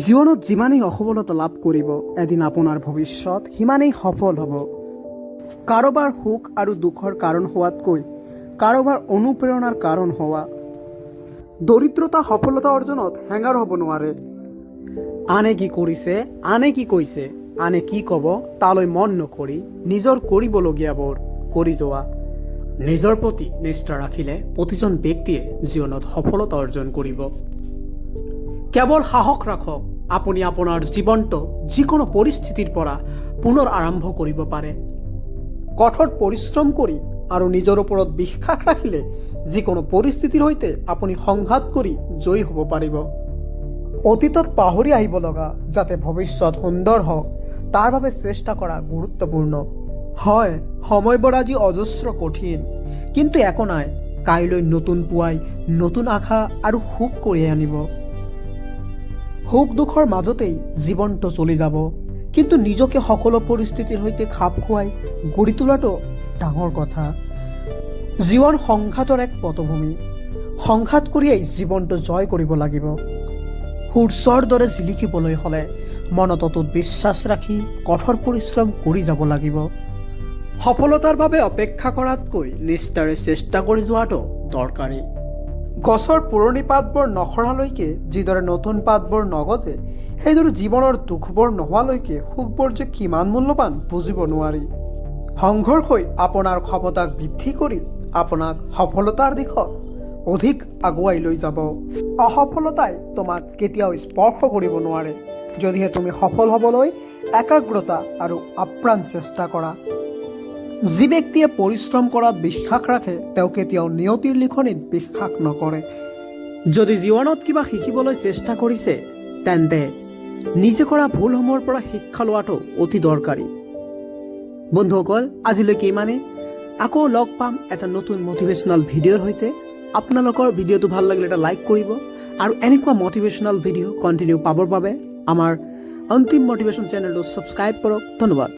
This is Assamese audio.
জীৱনত যিমানেই অসফলতা লাভ কৰিব এদিন আপোনাৰ ভৱিষ্যত সিমানেই সফল হ'ব। কাৰোবাৰ সুখ আৰু দুখৰ কাৰণ হোৱাতকৈ কাৰোবাৰ অনুপ্ৰেৰণাৰ কাৰণ হোৱা। দৰিদ্ৰতা সফলতা অৰ্জনত হেঙাৰ হ'ব নোৱাৰে। আনে কি কৰিছে, আনে কি কৈছে, আনে কি ক'ব তালৈ মন নকৰি নিজৰ কৰিবলগীয়াবোৰ কৰি যোৱা। নিজৰ প্ৰতি নিষ্ঠা ৰাখিলে প্ৰতিজন ব্যক্তিয়ে জীৱনত সফলতা অৰ্জন কৰিব। কেৱল সাহস ৰাখক, আপুনি আপোনাৰ জীৱনটো যিকোনো পৰিস্থিতিৰ পৰা পুনৰ আৰম্ভ কৰিব পাৰে। কঠোৰ পৰিশ্ৰম কৰি আৰু নিজৰ ওপৰত বিশ্বাস ৰাখিলে যিকোনো পৰিস্থিতিৰ সৈতে আপুনি সংঘাত কৰি জয়ী হ'ব পাৰিব। অতীতত পাহৰি আহিব লগা যাতে ভৱিষ্যত সুন্দৰ হওক তাৰ বাবে চেষ্টা কৰা গুৰুত্বপূৰ্ণ। হয়, সময়বোৰ আজি অজস্ৰ কঠিন, কিন্তু একো নাই, কাইলৈ নতুন পুৱাই নতুন আশা আৰু সুখ কঢ়িয়াই আনিব। সুখ দুখৰ মাজতেই জীৱনটো চলি যাব, কিন্তু নিজকে সকলো পৰিস্থিতিৰ সৈতে খাপ খুৱাই গঢ়ি তোলাটো ডাঙৰ কথা। জীৱন সংঘাতৰ এক পটভূমি, সংঘাত কৰিয়েই জীৱনটো জয় কৰিব লাগিব। সূৰ্যৰ দৰে জিলিকিবলৈ হ'লে মনত অটুট বিশ্বাস ৰাখি কঠোৰ পৰিশ্ৰম কৰি যাব লাগিব। সফলতাৰ বাবে অপেক্ষা কৰাতকৈ নিষ্ঠাৰে চেষ্টা কৰি যোৱাটো দৰকাৰী। গছৰ পুৰণি পাতবোৰ নসৰালৈকে যিদৰে নতুন পাতবোৰ নগজে, সেইদৰে জীৱনৰ দুখবোৰ নোহোৱালৈকে সুখবোৰ যে কিমান মূল্যৱান বুজিব নোৱাৰি। সংঘৰ্ষই আপোনাৰ ক্ষমতাক বৃদ্ধি কৰি আপোনাক সফলতাৰ দিশত অধিক আগুৱাই লৈ যাব। অসফলতাই তোমাক কেতিয়াও স্পৰ্শ কৰিব নোৱাৰে, যদিহে তুমি সফল হ'বলৈ একাগ্ৰতা আৰু আপ্ৰাণ চেষ্টা কৰা। যি ব্যক্তিয়ে পৰিশ্ৰম কৰাত বিশ্বাস ৰাখে তেওঁ কেতিয়াও নিয়তিৰ লিখনিত বিশ্বাস নকৰে। যদি জীৱনত কিবা শিকিবলৈ চেষ্টা কৰিছে তেন্তে নিজে কৰা ভুলসমূহৰ পৰা শিক্ষা লোৱাটো অতি দৰকাৰী। বন্ধুসকল, আজিলৈকে ইমানেই। আকৌ লগ পাম এটা নতুন মটিভেশ্যনেল ভিডিঅ'ৰ সৈতে। আপোনালোকৰ ভিডিঅ'টো ভাল লাগিলে এটা লাইক কৰিব আৰু এনেকুৱা মটিভেশ্যনেল ভিডিঅ' কণ্টিনিউ পাবৰ বাবে আমাৰ অন্তিম মটিভেশ্যন চেনেলটো ছাবস্ক্ৰাইব কৰক। ধন্যবাদ।